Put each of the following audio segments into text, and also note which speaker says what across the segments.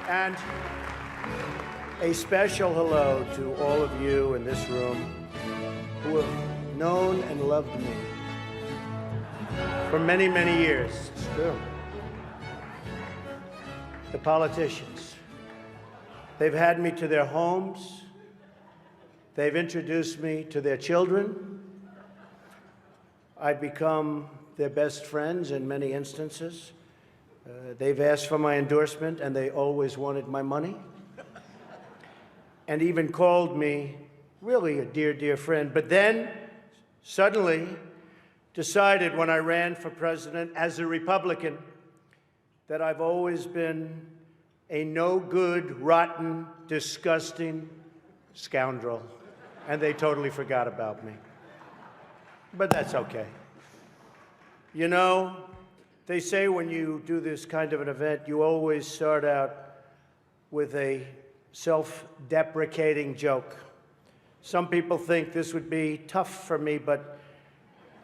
Speaker 1: And a special hello to all of you in this room who have known and loved me for many, many years. It's true. The politicians. They've had me to their homes. They've introduced me to their children. I've become their best friends in many instances. They've asked for my endorsement, and they always wanted my money. And even called me really a dear, dear friend. But then, suddenly, decided when I ran for president as a Republican that I've always been a no-good, rotten, disgusting scoundrel. And they totally forgot about me. But that's okay. You know, they say when you do this kind of an event, you always start out with a self-deprecating joke. Some people think this would be tough for me, but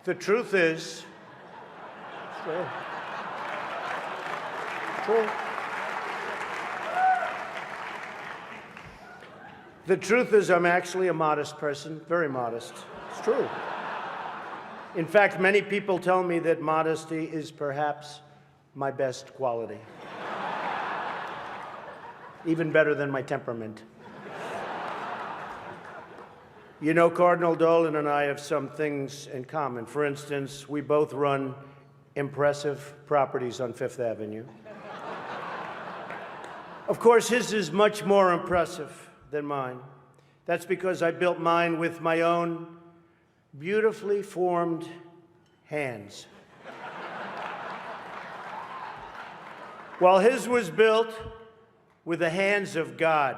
Speaker 1: the truth is, the truth is I'm actually a modest person, very modest. It's true. In fact, many people tell me that modesty is perhaps my best quality. Even better than my temperament. You know, Cardinal Dolan and I have some things in common. For instance, we both run impressive properties on Fifth Avenue. Of course, his is much more impressive than mine. That's because I built mine with my own beautifully formed hands. While his was built with the hands of God,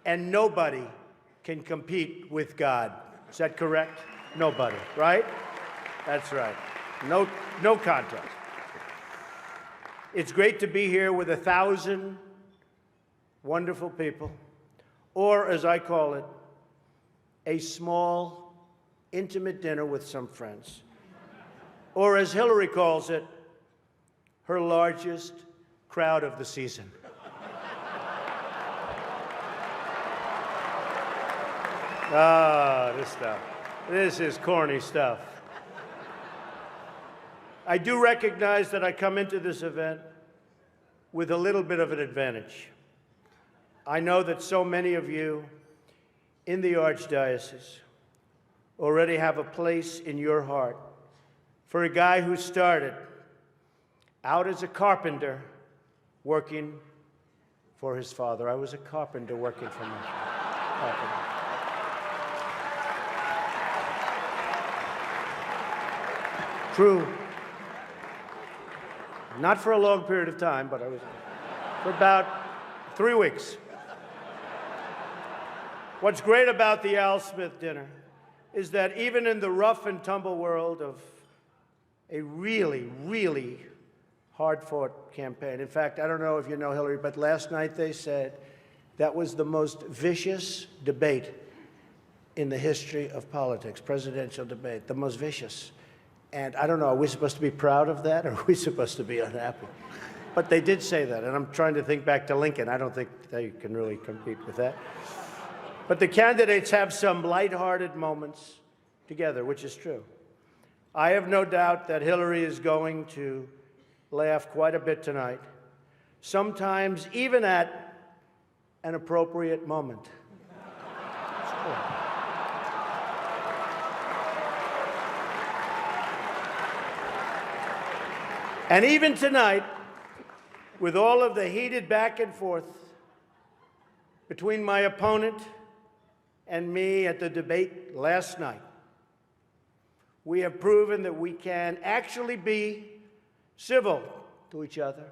Speaker 1: and nobody can compete with God. Is that correct? Nobody, right? That's right. No contest. It's great to be here with 1,000 wonderful people, or as I call it, a small, intimate dinner with some friends. Or as Hillary calls it, her largest crowd of the season. This stuff. This is corny stuff. I do recognize that I come into this event with a little bit of an advantage. I know that so many of you in the Archdiocese already have a place in your heart for a guy who started out as a carpenter working for his father. I was a carpenter working for my father. True. Not for a long period of time, but I was for about 3 weeks. What's great about the Al Smith dinner is that even in the rough and tumble world of a really, really hard-fought campaign. In fact, I don't know if you know Hillary, but last night they said that was the most vicious debate in the history of politics, presidential debate, the most vicious. And I don't know, are we supposed to be proud of that, or are we supposed to be unhappy? But they did say that, and I'm trying to think back to Lincoln. I don't think they can really compete with that. But the candidates have some lighthearted moments together, which is true. I have no doubt that Hillary is going to laugh quite a bit tonight, sometimes even at an appropriate moment. It's true. And even tonight, with all of the heated back and forth between my opponent and me at the debate last night, we have proven that we can actually be civil to each other.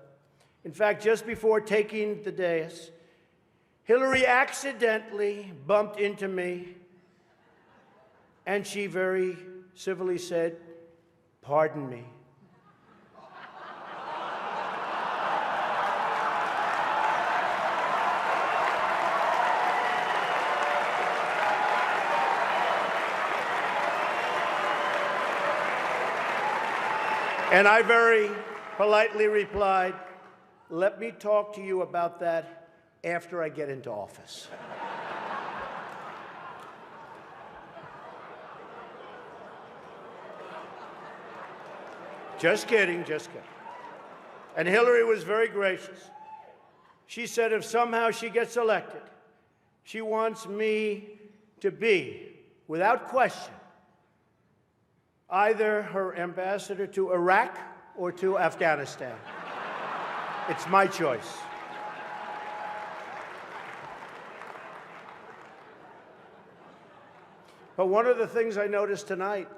Speaker 1: In fact, just before taking the dais, Hillary accidentally bumped into me, and she very civilly said, "Pardon me." And I very politely replied, "Let me talk to you about that after I get into office. Just kidding, just kidding. And Hillary was very gracious. She said if somehow she gets elected, she wants me to be, without question, either her ambassador to Iraq or to Afghanistan. It's my choice. But one of the things I noticed tonight,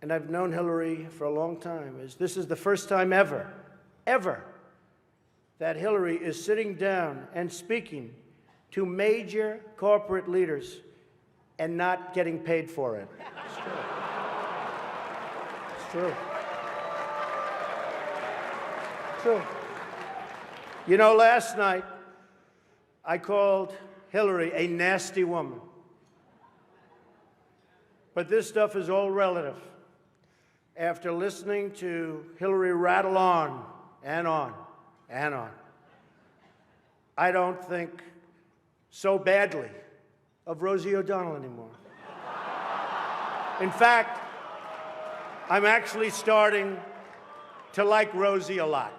Speaker 1: and I've known Hillary for a long time, is this is the first time ever, that Hillary is sitting down and speaking to major corporate leaders and not getting paid for it. It's true. It's true. It's true. You know, last night, I called Hillary a nasty woman. But this stuff is all relative. After listening to Hillary rattle on and on and on, I don't think so badly of Rosie O'Donnell anymore. In fact, I'm actually starting to like Rosie a lot.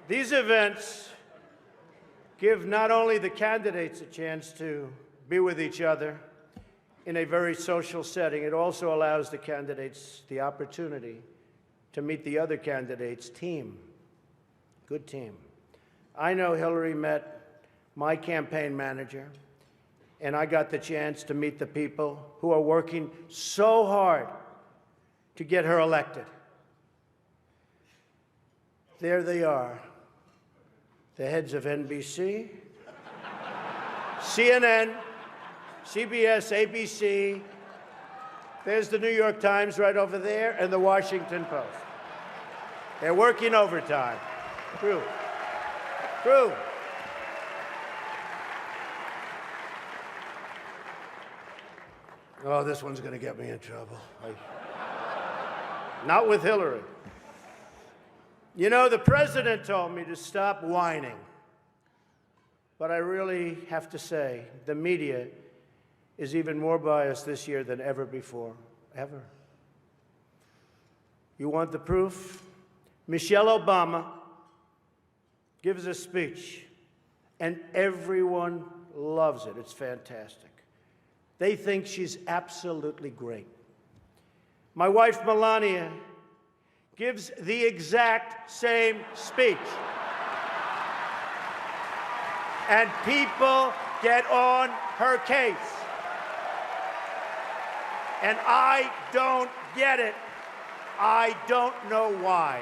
Speaker 1: These events give not only the candidates a chance to be with each other in a very social setting, it also allows the candidates the opportunity to meet the other candidates' team. Good team. I know Hillary met my campaign manager, and I got the chance to meet the people who are working so hard to get her elected. There they are. The heads of NBC, CNN, CBS, ABC. There's the New York Times right over there, and the Washington Post. They're working overtime. True. True. Oh, this one's going to get me in trouble. Not with Hillary. You know, the president told me to stop whining. But I really have to say, the media is even more biased this year than ever before. Ever. You want the proof? Michelle Obama gives a speech, and everyone loves it. It's fantastic. They think she's absolutely great. My wife, Melania, gives the exact same speech. And people get on her case. And I don't get it. I don't know why.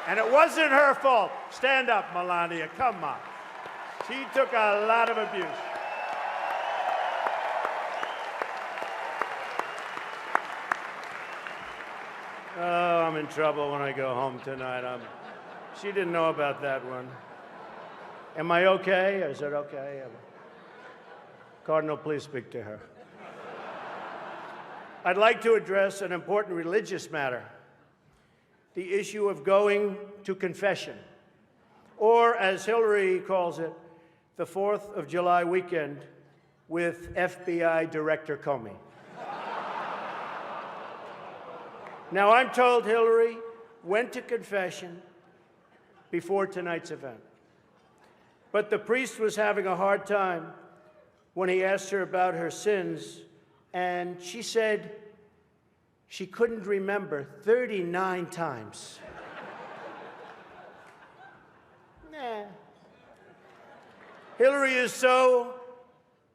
Speaker 1: And it wasn't her fault. Stand up, Melania. Come on. She took a lot of abuse. Oh, I'm in trouble when I go home tonight. She didn't know about that one. Am I okay? Is it okay? Cardinal, please speak to her. I'd like to address an important religious matter, the issue of going to confession, or as Hillary calls it, the 4th of July weekend with FBI Director Comey. Now, I'm told Hillary went to confession before tonight's event. But the priest was having a hard time when he asked her about her sins, and she said she couldn't remember 39 times. Nah. Hillary is so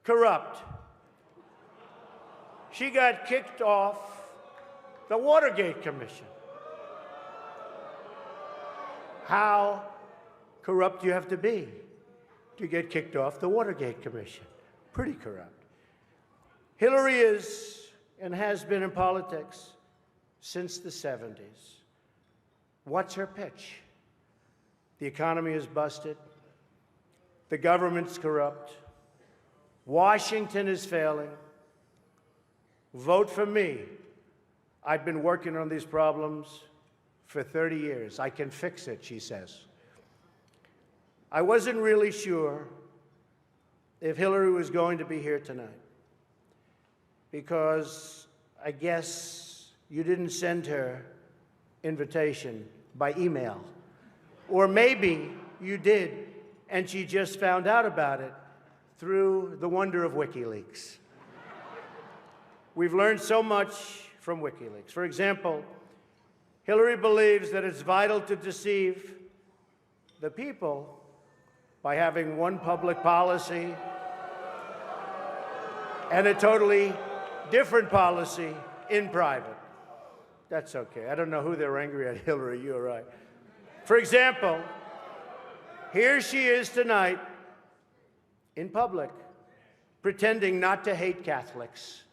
Speaker 1: corrupt. She got kicked off the Watergate Commission. How corrupt do you have to be to get kicked off the Watergate Commission? Pretty corrupt. Hillary is and has been in politics since the 70s. What's her pitch? The economy is busted. The government's corrupt. Washington is failing. Vote for me. I've been working on these problems for 30 years. I can fix it, she says. I wasn't really sure if Hillary was going to be here tonight, because I guess you didn't send her invitation by email. Or maybe you did, and she just found out about it through the wonder of WikiLeaks. We've learned so much from WikiLeaks. For example, Hillary believes that it's vital to deceive the people by having one public policy and a totally different policy in private. That's okay. I don't know who they're angry at, Hillary, you're right. For example, here she is tonight in public, pretending not to hate Catholics.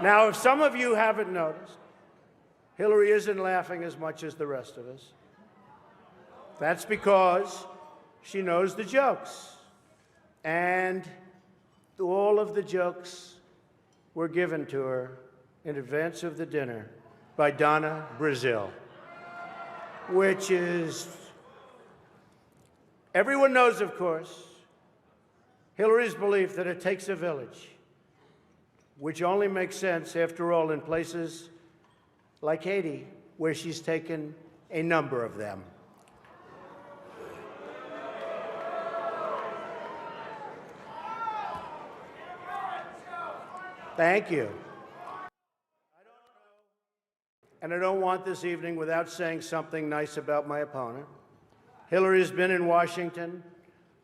Speaker 1: Now, if some of you haven't noticed, Hillary isn't laughing as much as the rest of us. That's because she knows the jokes. And all of the jokes were given to her in advance of the dinner by Donna Brazil, which is, everyone knows, of course, Hillary's belief that it takes a village, which only makes sense, after all, in places like Haiti, where she's taken a number of them. Thank you. And I don't want this evening without saying something nice about my opponent. Hillary's been in Washington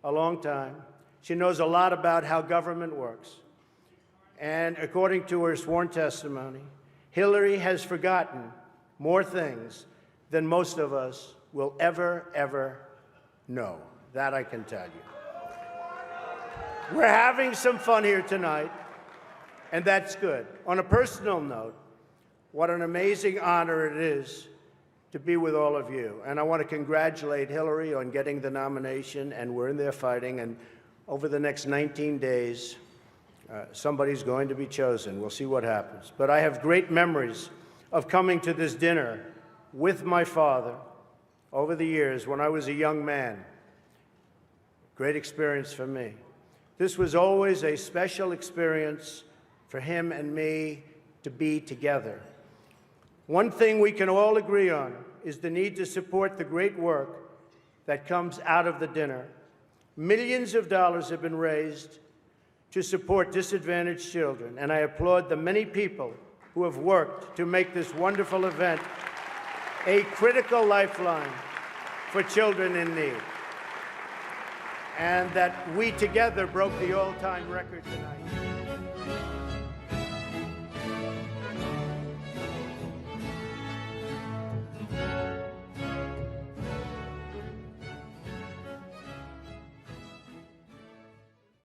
Speaker 1: a long time. She knows a lot about how government works. And according to her sworn testimony, Hillary has forgotten more things than most of us will ever know. That I can tell you. We're having some fun here tonight, and that's good. On a personal note, what an amazing honor it is to be with all of you. And I want to congratulate Hillary on getting the nomination, and we're in there fighting, and over the next 19 days, somebody's going to be chosen. We'll see what happens. But I have great memories of coming to this dinner with my father over the years when I was a young man. Great experience for me. This was always a special experience for him and me to be together. One thing we can all agree on is the need to support the great work that comes out of the dinner. Millions of dollars have been raised to support disadvantaged children, and I applaud the many people who have worked to make this wonderful event a critical lifeline for children in need. And that we together broke the all-time record tonight.